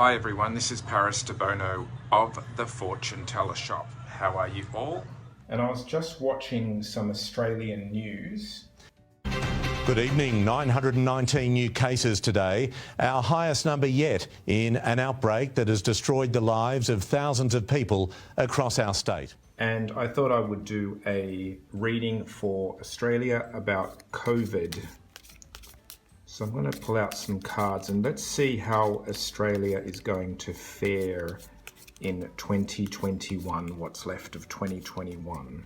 Hi everyone, this is Debono of the Fortune Teller Shop. How are you all? And I was just watching some Australian news. Good evening. 919 new cases today, our highest number yet in an outbreak that has destroyed the lives of thousands of people across our state. And I thought I would do a reading for Australia about COVID. So I'm going to pull out some cards and let's see how Australia is going to fare in 2021, what's left of 2021.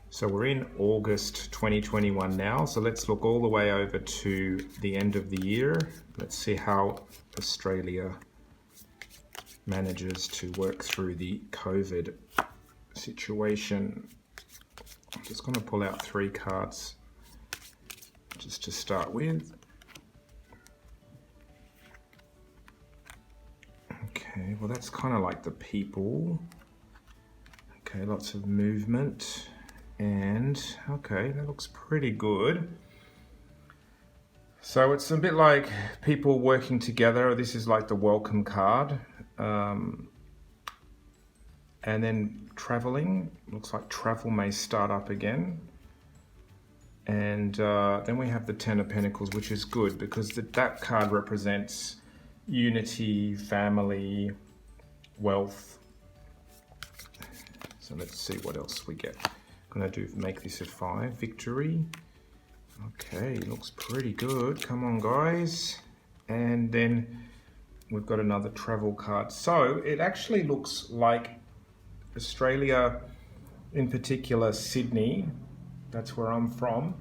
So we're in August 2021 now, so let's look all the way over to the end of the year. Let's see how Australia manages to work through the COVID situation. I'm just going to pull out 3 cards just to start with. Okay, well that's kind of like the people. Okay, lots of movement. And okay, that looks pretty good. So it's a bit like people working together. This is like the welcome card. And then traveling. Looks like travel may start up again. And then we have the Ten of Pentacles, which is good because that card represents unity, family, wealth. So let's see what else we get. I'm going to make this a 5. Victory. Okay, looks pretty good. Come on, guys. And then we've got another travel card. So it actually looks like Australia, in particular Sydney, that's where I'm from,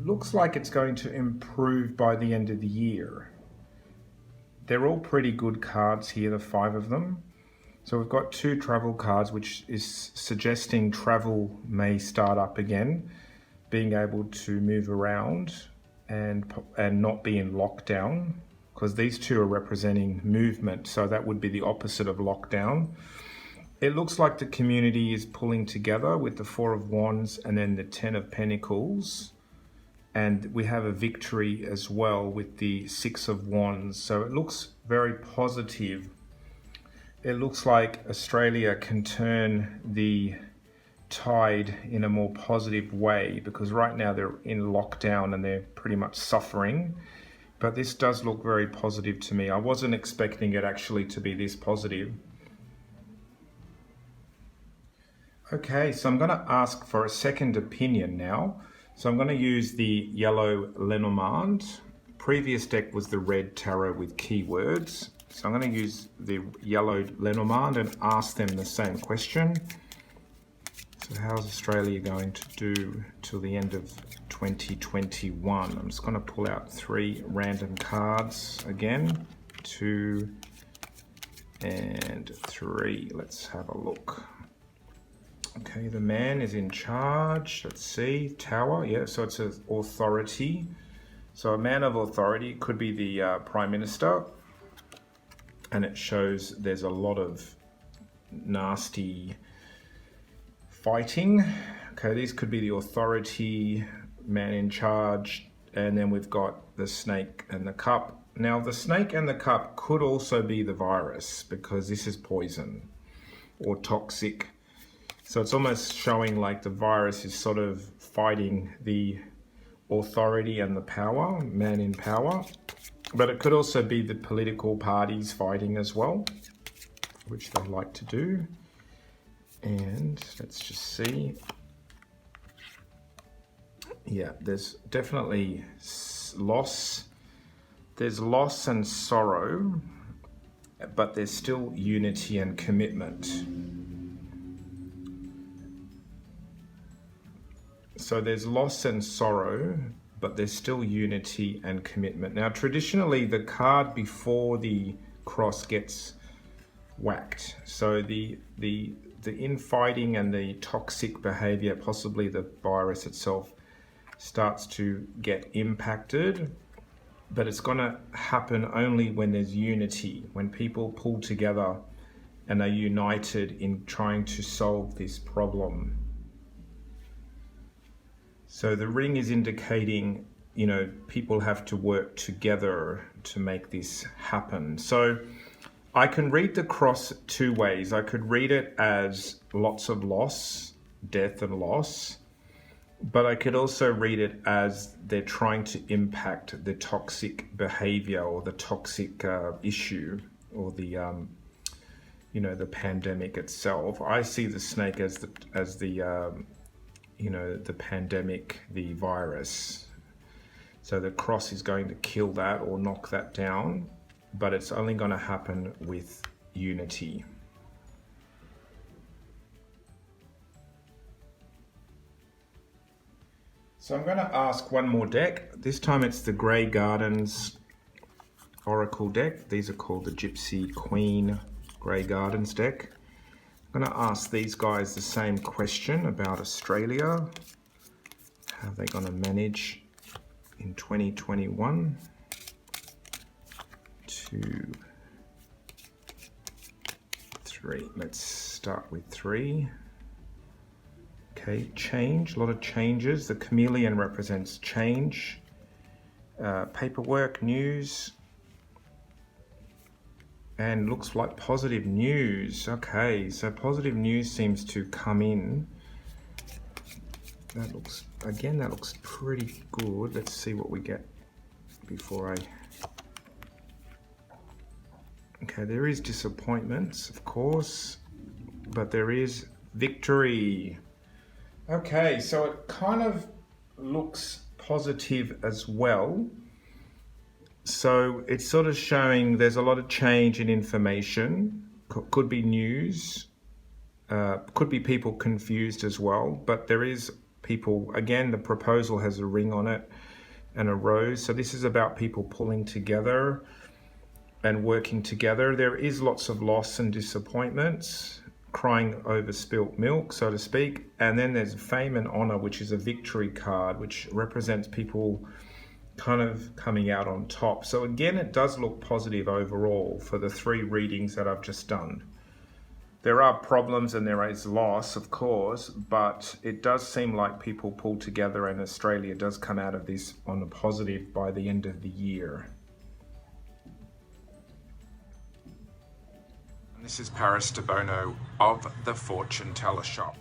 looks like it's going to improve by the end of the year. They're all pretty good cards here, the 5 of them. So we've got 2 travel cards, which is suggesting travel may start up again, being able to move around and not be in lockdown, because these 2 are representing movement. So that would be the opposite of lockdown. It looks like the community is pulling together with the 4 of Wands and then the 10 of Pentacles. And we have a victory as well with the 6 of Wands. So it looks very positive. It looks like Australia can turn the tide in a more positive way, because right now they're in lockdown and they're pretty much suffering. But this does look very positive to me. I wasn't expecting it actually to be this positive. Okay, so I'm going to ask for a second opinion now. So I'm going to use the yellow Lenormand. Previous deck was the red tarot with keywords. So I'm going to use the yellow Lenormand and ask them the same question. So how's Australia going to do till the end of 2021? I'm just going to pull out 3 random cards again. 2 and 3. Let's have a look. Okay, the man is in charge. Let's see, Tower. Yeah, so it's an authority. So a man of authority could be the Prime Minister. And it shows there's a lot of nasty fighting. Okay, these could be the authority, man in charge. And then we've got the snake and the cup. Now, the snake and the cup could also be the virus, because this is poison or toxic. So it's almost showing like the virus is sort of fighting the authority and the power, man in power. But it could also be the political parties fighting as well, which they like to do. And let's just see. Yeah, there's definitely loss. There's loss and sorrow, but there's still unity and commitment. So there's loss and sorrow, but there's still unity and commitment. Now, traditionally, the card before the cross gets whacked. So the infighting and the toxic behavior, possibly the virus itself, starts to get impacted. But it's going to happen only when there's unity, when people pull together and are united in trying to solve this problem. So the ring is indicating you know, people have to work together to make this happen. So I can read the cross two ways. I could read it as lots of loss, death and loss, but I could also read it as they're trying to impact the toxic behavior or the toxic issue, or the you know, the pandemic itself. I see the snake as the you know, the pandemic, the virus. So the cross is going to kill that or knock that down, but it's only going to happen with unity. So I'm going to ask one more deck. This time it's the Grey Gardens Oracle deck. These are called the Gypsy Queen Grey Gardens deck. I'm going to ask these guys the same question about Australia. How are they going to manage in 2021? 2, 3. Let's start with 3. Okay, change, a lot of changes. The chameleon represents change, paperwork, news, and looks like positive news. Okay, so positive news seems to come in. That looks, again, that looks pretty good. Let's see what we get before I... Okay, there is disappointments, of course, but there is victory. Okay, so it kind of looks positive as well. So it's sort of showing there's a lot of change in information. Could be news, could be people confused as well, but there is people, again, the proposal has a ring on it and a rose. So this is about people pulling together and working together. There is lots of loss and disappointments, crying over spilt milk, so to speak. And then there's fame and honor, which is a victory card, which represents people kind of coming out on top. So again, it does look positive overall for the 3 readings that I've just done. There are problems and there is loss, of course, but it does seem like people pull together and Australia does come out of this on a positive by the end of the year. This is Debono of the Fortune Teller Shop.